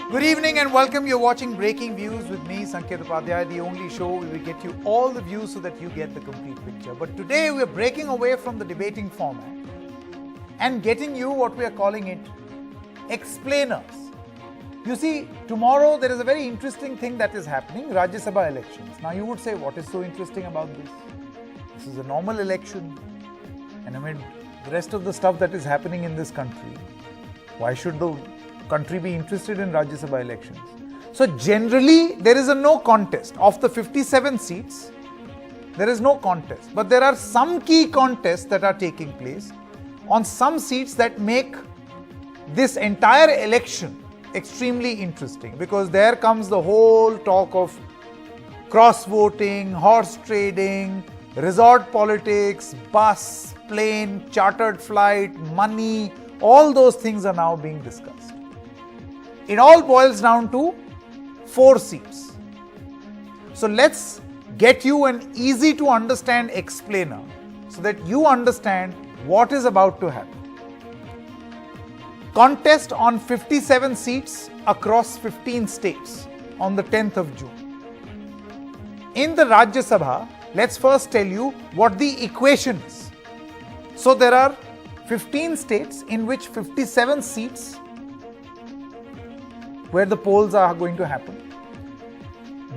Good evening and welcome. You're watching Breaking Views with me, Sanket Upadhyay, the only show where we get you all the views so that you get the complete picture. But today we're breaking away from the debating format and getting you what we are calling it explainers. You see, tomorrow there is a very interesting thing that is happening, Rajya Sabha elections. Now you would say, what is so interesting about this? This is a normal election, and amid the rest of the stuff that is happening in this country, why should the country be interested in Rajya Sabha elections? So generally there is a no contest. Of the 57 seats, there is no contest. But there are some key contests that are taking place on some seats that make this entire election extremely interesting, because there comes the whole talk of cross-voting, horse trading, resort politics, bus, plane, chartered flight, money, all those things are now being discussed. It all boils down to 4 seats. So let's get you an easy to understand explainer so that you understand what is about to happen. Contest on 57 seats across 15 states on the 10th of June. In the Rajya Sabha, let's first tell you what the equation is. So there are 15 states in which 57 seats where the polls are going to happen.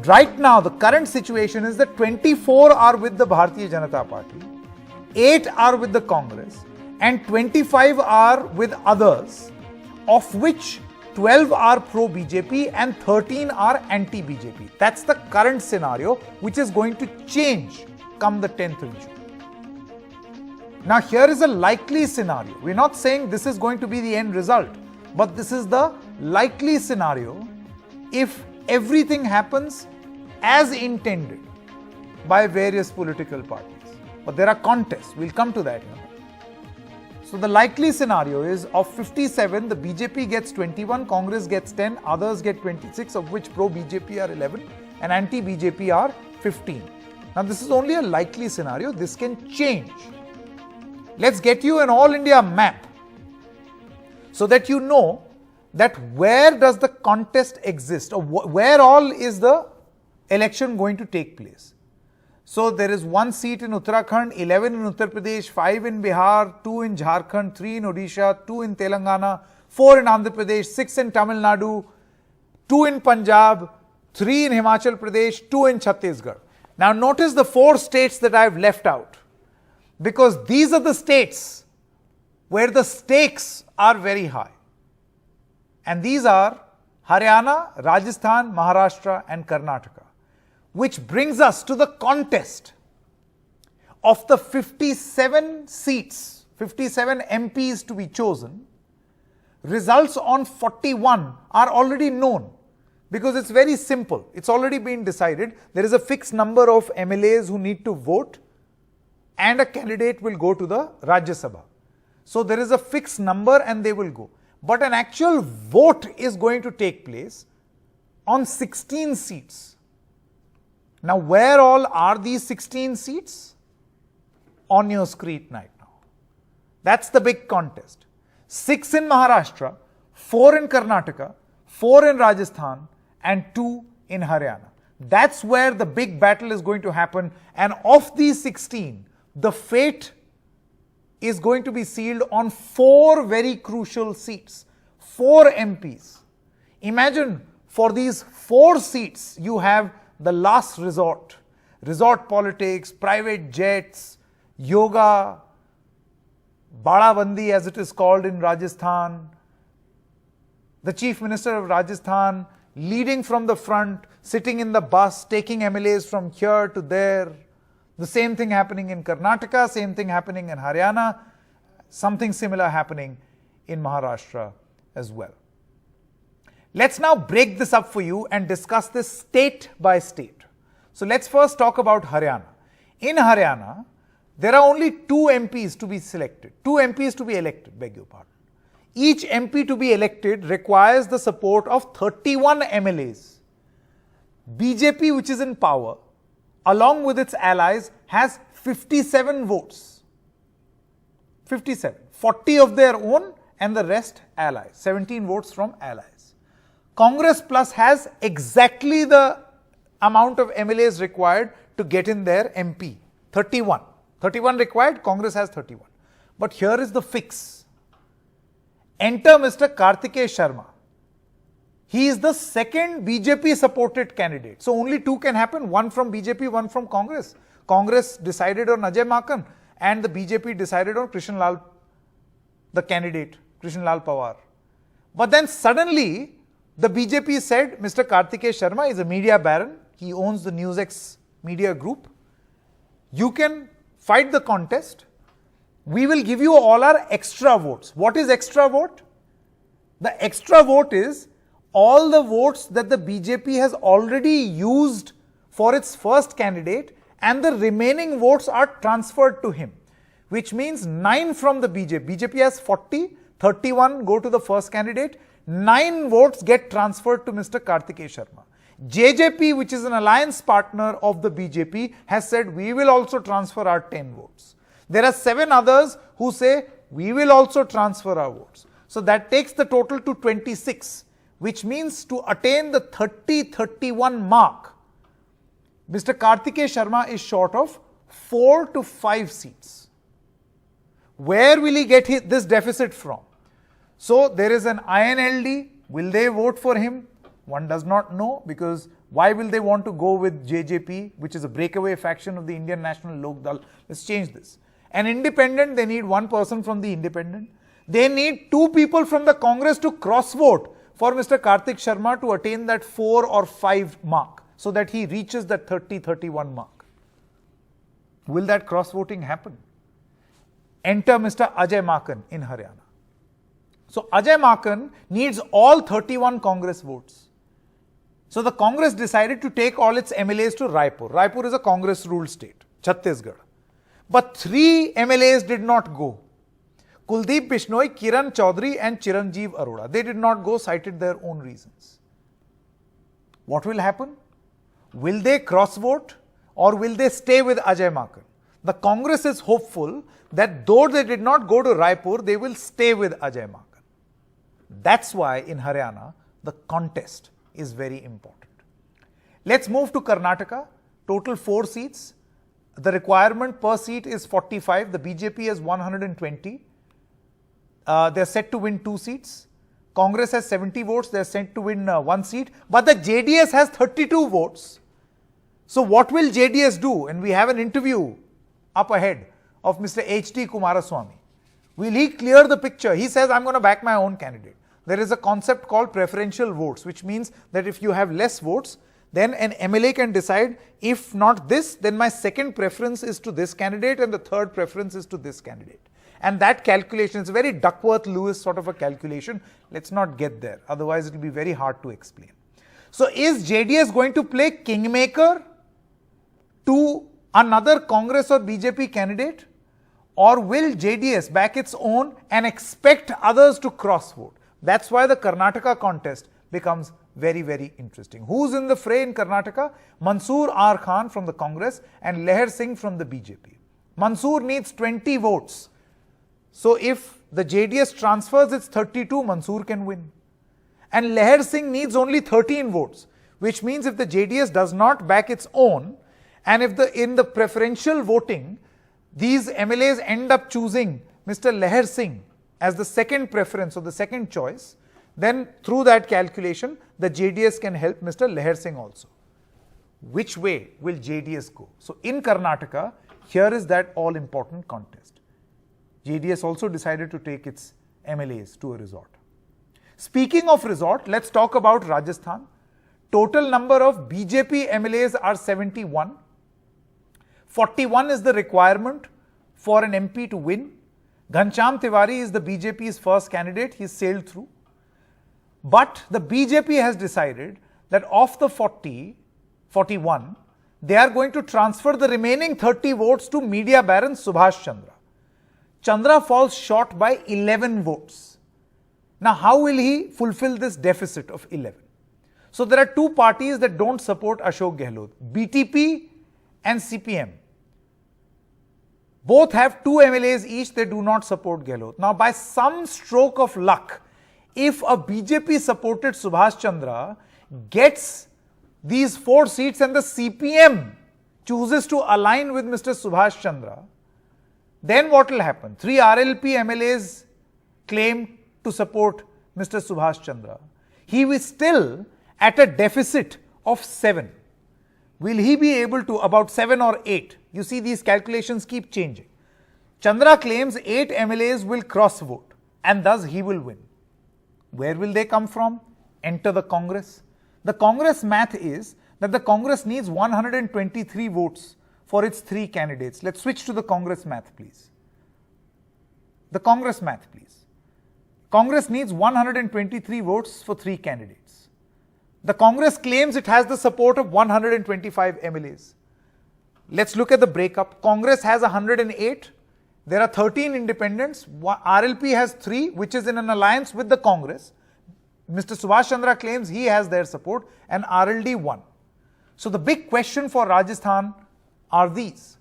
Right now, the current situation is that 24 are with the Bharatiya Janata Party, 8 are with the Congress, and 25 are with others, of which 12 are pro-BJP and 13 are anti-BJP. That's the current scenario, which is going to change come the 10th of June. Now, here is a likely scenario. We're not saying this is going to be the end result, but this is the likely scenario if everything happens as intended by various political parties. But there are contests. We'll come to that. So the likely scenario is of 57, the BJP gets 21, Congress gets 10, others get 26, of which pro-BJP are 11 and anti-BJP are 15. Now this is only a likely scenario. This can change. Let's get you an all India map so that you know that where does the contest exist, or where all is the election going to take place. So there is 1 seat in Uttarakhand, 11 in Uttar Pradesh, 5 in Bihar, 2 in Jharkhand, 3 in Odisha, 2 in Telangana, 4 in Andhra Pradesh, 6 in Tamil Nadu, 2 in Punjab, 3 in Himachal Pradesh, 2 in Chhattisgarh. Now notice the 4 states that I have left out, because these are the states where the stakes are very high. And these are Haryana, Rajasthan, Maharashtra and Karnataka, which brings us to the contest of the 57 seats, 57 MPs to be chosen. Results on 41 are already known, because it's very simple. It's already been decided. There is a fixed number of MLAs who need to vote, and a candidate will go to the Rajya Sabha. So there is a fixed number and they will go. But an actual vote is going to take place on 16 seats. Now, where all are these 16 seats? On your screen right now. That's the big contest. 6 in Maharashtra, 4 in Karnataka, 4 in Rajasthan and 2 in Haryana. That's where the big battle is going to happen, and of these 16, the fate is going to be sealed on 4 very crucial seats, 4 MPs. Imagine, for these 4 seats, you have the last resort. Resort politics, private jets, yoga, Badabandi as it is called in Rajasthan. The Chief Minister of Rajasthan leading from the front, sitting in the bus, taking MLAs from here to there. The same thing happening in Karnataka, same thing happening in Haryana, something similar happening in Maharashtra as well. Let's now break this up for you and discuss this state by state. So let's first talk about Haryana. In Haryana, there are only 2 MPs to be selected, 2 MPs to be elected, beg your pardon. Each MP to be elected requires the support of 31 MLAs. BJP, which is in power, along with its allies, has 57 votes. 57. 40 of their own and the rest allies. 17 votes from allies. Congress Plus has exactly the amount of MLAs required to get in their MP. 31. 31 required, Congress has 31. But here is the fix. Enter Mr. Kartikeya Sharma. He is the second BJP supported candidate. So only two can happen, one from BJP, one from Congress. Congress decided on Ajay Maken and the BJP decided on Krishan Lal, the candidate, Krishan Lal Pawar. But then suddenly the BJP said Mr. Kartikeya Sharma is a media baron. He owns the NewsX media group. You can fight the contest. We will give you all our extra votes. What is extra vote? The extra vote is all the votes that the BJP has already used for its first candidate and the remaining votes are transferred to him, which means 9 from the BJP. BJP has 40, 31 go to the first candidate, 9 votes get transferred to Mr. Kartikeya Sharma. JJP, which is an alliance partner of the BJP, has said we will also transfer our 10 votes. There are 7 others who say we will also transfer our votes. So that takes the total to 26, which means to attain the 30-31 mark, Mr. Kartikeya Sharma is short of 4 to 5 seats. Where will he get this deficit from? So there is an INLD. Will they vote for him? One does not know, because why will they want to go with JJP, which is a breakaway faction of the Indian National Lok Dal? Let's change this. An independent, they need 1 person from the independent. They need 2 people from the Congress to cross vote for Mr. Kartik Sharma to attain that 4 or 5 mark, so that he reaches that 30-31 mark. Will that cross voting happen? Enter Mr. Ajay Maken in Haryana. So Ajay Maken needs all 31 Congress votes. So the Congress decided to take all its MLAs to Raipur. Raipur is a Congress ruled state, Chhattisgarh. But 3 MLAs did not go. Kuldeep Bishnoi, Kiran Chaudhary and Chiranjeev Arora. They did not go, cited their own reasons. What will happen? Will they cross vote or will they stay with Ajay Maken? The Congress is hopeful that though they did not go to Raipur, they will stay with Ajay Maken. That's why in Haryana, the contest is very important. Let's move to Karnataka. Total 4 seats. The requirement per seat is 45. The BJP has 120. They are set to win 2 seats. Congress has 70 votes. They are set to win 1 seat. But the JDS has 32 votes. So what will JDS do? And we have an interview up ahead of Mr. H.D. Kumaraswamy. Will he clear the picture? He says, I'm going to back my own candidate. There is a concept called preferential votes, which means that if you have less votes, then an MLA can decide, if not this, then my second preference is to this candidate and the third preference is to this candidate. And that calculation is a very Duckworth-Lewis sort of a calculation. Let's not get there. Otherwise, it will be very hard to explain. So is JDS going to play kingmaker to another Congress or BJP candidate? Or will JDS back its own and expect others to cross vote? That's why the Karnataka contest becomes very, very interesting. Who's in the fray in Karnataka? Mansoor R. Khan from the Congress and Leher Singh from the BJP. Mansoor needs 20 votes. So if the JDS transfers its 32, Mansoor can win. And Leher Singh needs only 13 votes, which means if the JDS does not back its own, and if in the preferential voting, these MLAs end up choosing Mr. Leher Singh as the second preference or the second choice, then through that calculation, the JDS can help Mr. Leher Singh also. Which way will JDS go? So in Karnataka, here is that all-important contest. JDS also decided to take its MLAs to a resort. Speaking of resort, let's talk about Rajasthan. Total number of BJP MLAs are 71. 41 is the requirement for an MP to win. Ghanshyam Tiwari is the BJP's first candidate. He sailed through. But the BJP has decided that of the 41, they are going to transfer the remaining 30 votes to media baron Subhash Chandra. Chandra falls short by 11 votes. Now, how will he fulfill this deficit of 11? So, there are 2 parties that don't support Ashok Gehlot, BTP and CPM. Both have 2 MLAs each, they do not support Gehlot. Now, by some stroke of luck, if a BJP supported Subhash Chandra gets these 4 seats and the CPM chooses to align with Mr. Subhash Chandra, then what will happen? 3 RLP MLAs claim to support Mr. Subhash Chandra. He is still at a deficit of 7. Will he be able to, about 7 or 8? You see, these calculations keep changing. Chandra claims 8 MLAs will cross vote and thus he will win. Where will they come from? Enter the Congress. The Congress math is that the Congress needs 123 votes for its 3 candidates. Let's switch to the Congress math, please. The Congress math, please. Congress needs 123 votes for 3 candidates. The Congress claims it has the support of 125 MLAs. Let's look at the breakup. Congress has 108. There are 13 independents. RLP has 3, which is in an alliance with the Congress. Mr. Subhash Chandra claims he has their support, and RLD 1. So the big question for Rajasthan are these.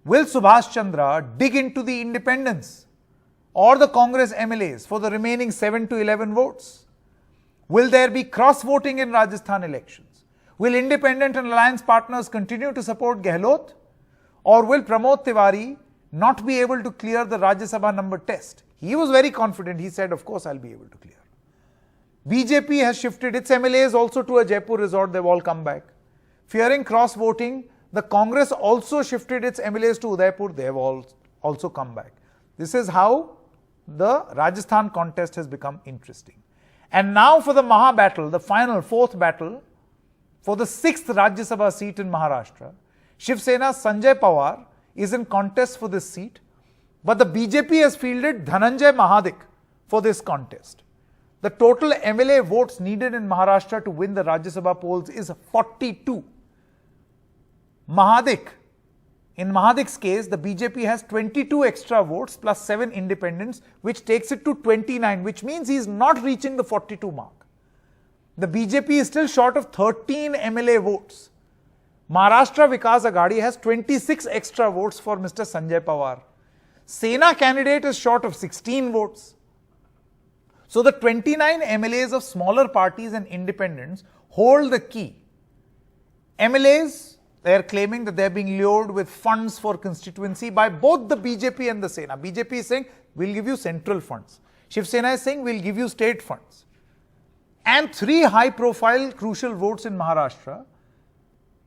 Will Subhash Chandra dig into the independents or the Congress MLAs for the remaining 7 to 11 votes? Will there be cross-voting in Rajasthan elections? Will independent and alliance partners continue to support Gehlot? Or will Pramod Tiwari not be able to clear the Rajya Sabha number test? He was very confident. He said, of course, I'll be able to clear. BJP has shifted its MLAs also to a Jaipur resort. They've all come back. Fearing cross-voting, the Congress also shifted its MLAs to Udaipur. They've all also come back. This is how the Rajasthan contest has become interesting. And now for the Maha battle, the final 4th battle for the 6th Rajya Sabha seat in Maharashtra. Shiv Sena's Sanjay Pawar is in contest for this seat, but the BJP has fielded Dhananjay Mahadik for this contest. The total MLA votes needed in Maharashtra to win the Rajya Sabha polls is 42. In Mahadik's case, the BJP has 22 extra votes plus 7 independents, which takes it to 29, which means he is not reaching the 42 mark. The BJP is still short of 13 MLA votes. Maharashtra Vikas Aghadi has 26 extra votes for Mr. Sanjay Pawar. Sena candidate is short of 16 votes. So the 29 MLAs of smaller parties and independents hold the key. MLAs, they are claiming that they are being lured with funds for constituency by both the BJP and the Sena. BJP is saying, we'll give you central funds. Shiv Sena is saying, we'll give you state funds. And 3 high-profile crucial votes in Maharashtra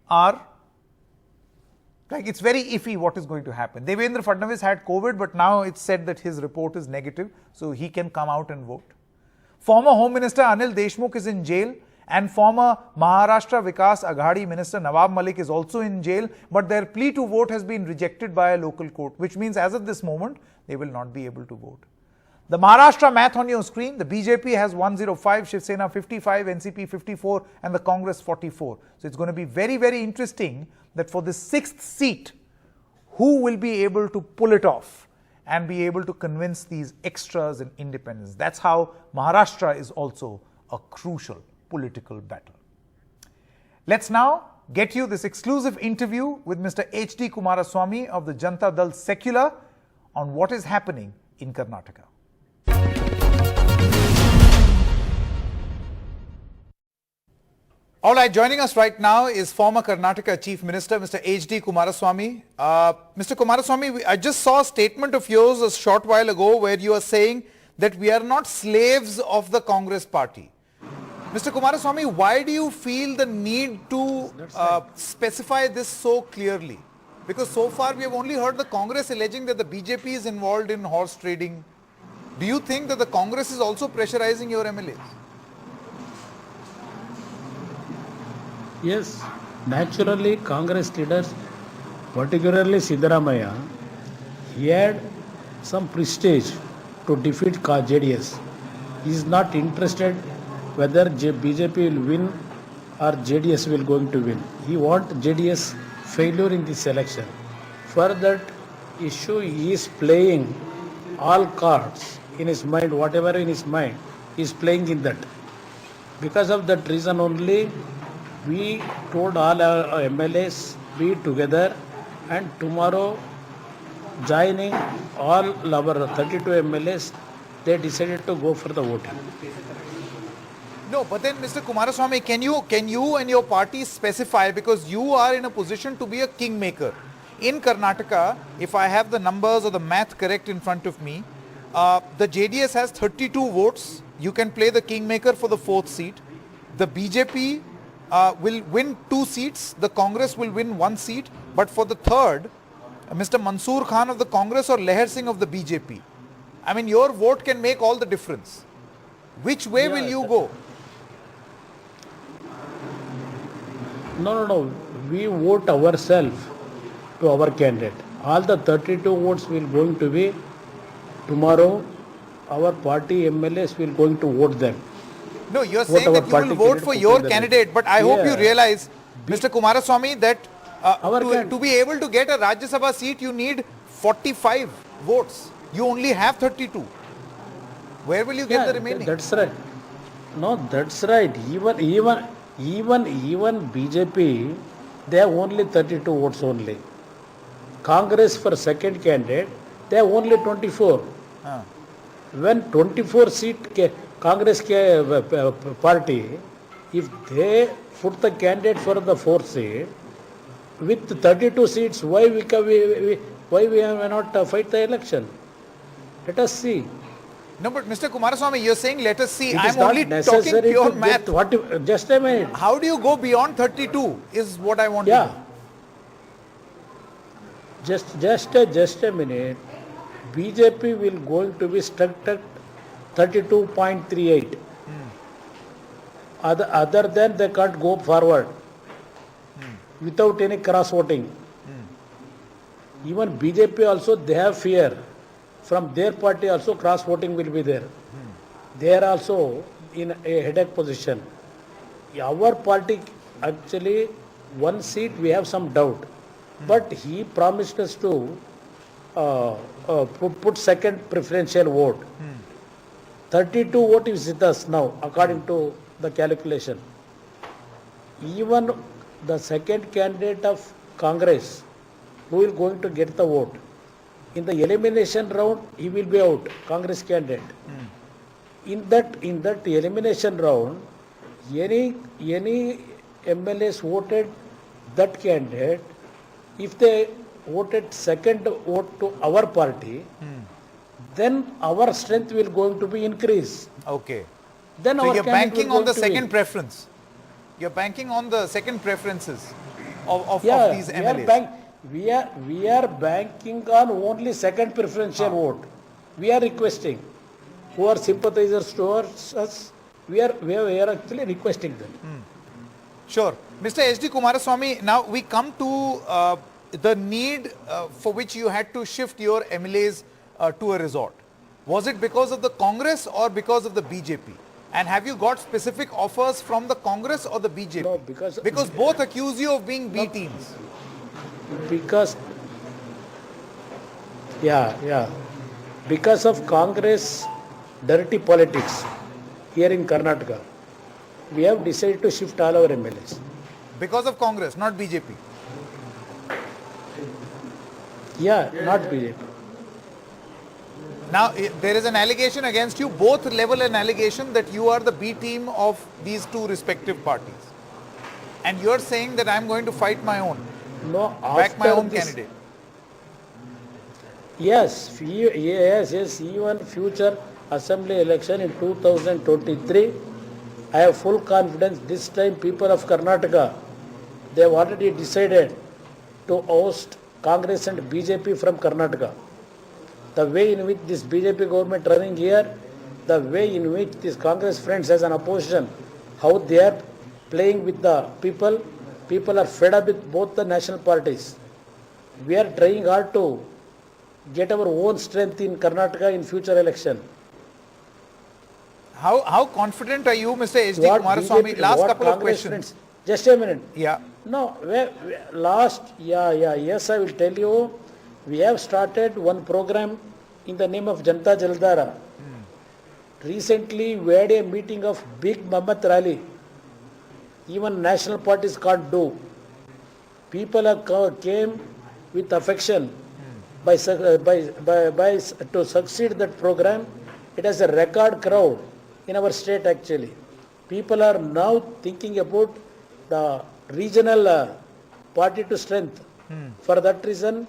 are, like, it's very iffy what is going to happen. Devendra Fadnavis had COVID, but now it's said that his report is negative, so he can come out and vote. Former Home Minister Anil Deshmukh is in jail, and former Maharashtra Vikas Aghadi Minister Nawab Malik is also in jail, but their plea to vote has been rejected by a local court, which means as of this moment, they will not be able to vote. The Maharashtra math on your screen, the BJP has 105, Shiv Sena 55, NCP 54, and the Congress 44. So it's going to be very, very interesting that for the 6th seat, who will be able to pull it off and be able to convince these extras and independents. That's how Maharashtra is also a crucial political battle. Let's now get you this exclusive interview with Mr. H.D. Kumaraswamy of the Janata Dal Secular on what is happening in Karnataka. All right, joining us right now is former Karnataka Chief Minister, Mr. H.D. Kumaraswamy. Mr. Kumaraswamy, I just saw a statement of yours a short while ago where you are saying that we are not slaves of the Congress party. Mr. Kumaraswamy, why do you feel the need to specify this so clearly? Because so far we have only heard the Congress alleging that the BJP is involved in horse trading. Do you think that the Congress is also pressurizing your MLAs? Yes, naturally Congress leaders, particularly Siddaramaiah, he had some prestige to defeat JDS. He is not interested whether BJP will win or JDS will going to win. He wants JDS failure in this election. For that issue, he is playing all cards in his mind, whatever in his mind, he is playing in that. Because of that reason only, we told all our MLAs be together and tomorrow joining all our 32 MLAs they decided to go for the voting. No, but then Mr. Kumaraswamy, can you and your party specify, because you are in a position to be a kingmaker. In Karnataka, if I have the numbers or the math correct in front of me, the JDS has 32 votes. You can play the kingmaker for the 4th seat. The BJP will win 2 seats. The Congress will win 1 seat. But for the 3rd, Mr. Mansoor Khan of the Congress or Leher Singh of the BJP. I mean, your vote can make all the difference. Which way will you go? No. We vote ourselves to our candidate. All the 32 votes will going to be tomorrow. Our party MLAs will going to vote them. No, you're saying that you will vote for your candidate, but I hope you realize, Mr. Kumaraswamy, that to be able to get a Rajya Sabha seat, you need 45 votes. You only have 32. Where will you get the remaining? That's right. No, that's right. Even BJP, they have only 32 votes only. Congress for second candidate, they have only 24. When 24 seat Congress party, if they put the candidate for the 4th seat, with 32 seats, why we not fight the election? Let us see. No, but Mr. Kumaraswamy, you're saying let us see. I'm only talking pure math. Just a minute. How do you go beyond 32 is what I want to know. Just a minute. BJP will going to be stuck at 32.38. Other than they can't go forward without any cross voting. Even BJP also, they have fear. From their party also cross voting will be there. They are also in a headache position. Our party actually 1 seat we have some doubt, but he promised us to put second preferential vote. 32 vote is with us now according to the calculation. Even the second candidate of Congress who is going to get the vote, in the elimination round, he will be out, Congress candidate. In that elimination round, any MLAs voted that candidate, if they voted second vote to our party, then our strength will going to be increased. Okay. Then so our you're banking on the second win. preference. You're banking on the second preferences of these MLAs. We are banking on only second preferential vote. We are requesting who are sympathizers towards us. We are actually requesting them. Sure. Mr. S.D. Kumaraswamy, now we come to the need for which you had to shift your MLAs to a resort. Was it because of the Congress or because of the BJP? And have you got specific offers from the Congress or the BJP? No, because both accuse you of being B teams. Because of Congress dirty politics here in Karnataka, we have decided to shift all our MLAs. Because of Congress, not BJP? Yeah, not BJP. Now, there is an allegation against you, both level an allegation that you are the B team of these two respective parties. And you're saying that I'm going to fight my own. No, back my own candidate. Yes, even future assembly election in 2023, I have full confidence this time people of Karnataka, they have already decided to oust Congress and BJP from Karnataka. The way in which this BJP government running here, the way in which this Congress friends as an opposition, how they are playing with the people are fed up with both the national parties. We are trying hard to get our own strength in Karnataka in future election. How confident are you, Mr. H.D. Kumaraswamy? Last couple of questions. Friends, just a minute. Yeah. No, yes, I will tell you. We have started one program in the name of Janata Jaldhara. Recently, we had a meeting of big Mammat rally. Even national parties can't do. People have came with affection to succeed that program. it has a record crowd in our state actually. People are now thinking about the regional party to strength. For that reason,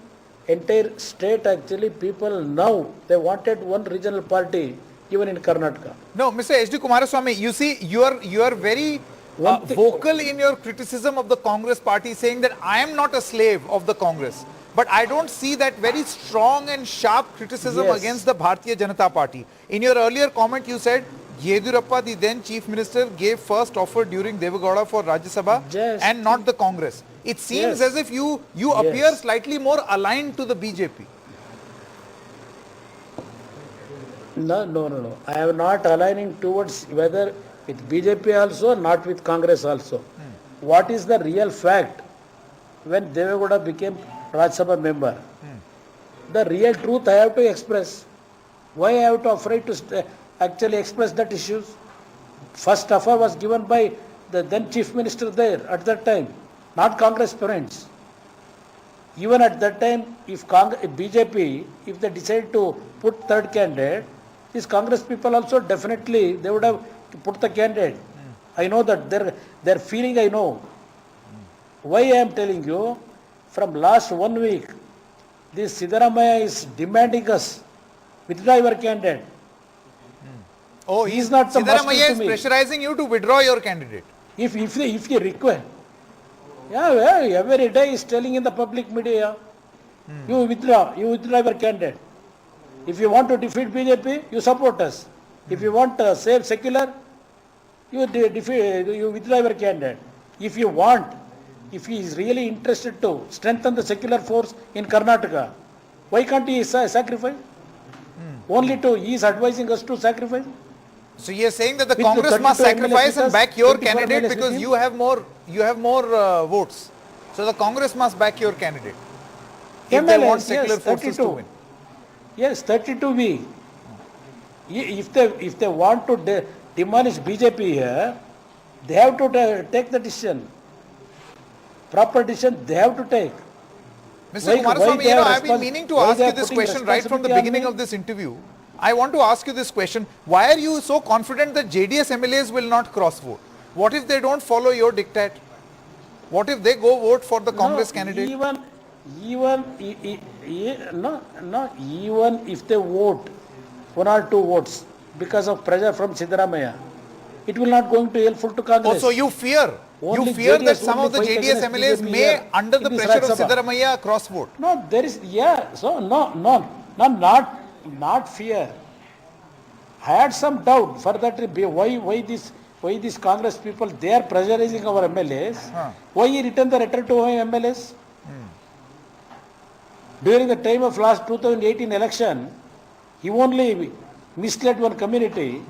entire state actually people now, they wanted one regional party even in Karnataka. No, Mr. H.D. Kumaraswamy, you see, you are very vocal in your criticism of the Congress party, saying that I am not a slave of the Congress. But I don't see that very strong and sharp criticism Yes. against the Bharatiya Janata Party. In your earlier comment, you said Yediyurappa, the then Chief Minister, gave first offer during Devagowda for Rajya Sabha Just- and not the Congress. It seems Yes. as if you appear slightly more aligned to the BJP. No. I am not aligning towards whether with BJP also, not with Congress also. What is the real fact when Devagowda became Rajya Sabha member? The real truth I have to express. Why I have to afraid to actually express that issues? First offer was given by the then Chief Minister there at that time, not Congress parents. Even at that time, if BJP, if they decide to put third candidate, these Congress people also definitely, they would have put the candidate. I know that their feeling I know. Why I am telling you, from last 1 week, this Siddaramaiah is demanding us, withdraw your candidate. Oh, He is not the master Siddaramaiah to is me. pressurizing you to withdraw your candidate. If you require. Yeah, every day is telling in the public media, you withdraw your candidate. If you want to defeat BJP, you support us. If you want to save secular, you withdraw your candidate. If you want, if he is really interested to strengthen the secular force in Karnataka, why can't he sacrifice? Only he is advising us to sacrifice. So you are saying that the With Congress the must 32 sacrifice MLAs and back your 24 candidate MLAs because with you have more votes. So the Congress must back your candidate if they want secular forces to 32. win. Yes, 32B. If they want to demolish BJP here, they have to take the decision. Proper decision they have to take. Mr. Why Kumaraswamy, they are I've been meaning to why ask they you are this putting question right from the responsibility on beginning me? of this interview. I want to ask you this question. Why are you so confident that JDS MLAs will not cross vote? What if they don't follow your diktat? What if they go vote for the Congress candidate? Even if they vote 1 or 2 votes because of pressure from Siddaramaiah, it will not going to helpful to Congress. Also, you fear Only that JDS some of the only fight JDS against MLAs BJP may, here under the in this pressure of Rajya Sabha. Siddaramaiah, cross vote. No, there is, so not fear. I had some doubt for that, why these Congress people, they are pressurizing our MLAs. Why he returned the letter to our MLAs? During the time of last 2018 election, he only misled one community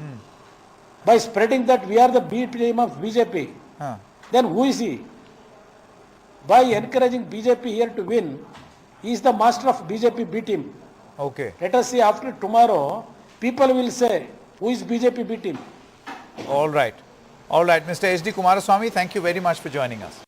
by spreading that we are the B team of BJP. Then who is he? By encouraging BJP here to win, he is the master of BJP B team. Okay. Let us see after tomorrow, people will say, who is BJP B team? All right. All right. Mr. H.D. Kumaraswamy, thank you very much for joining us.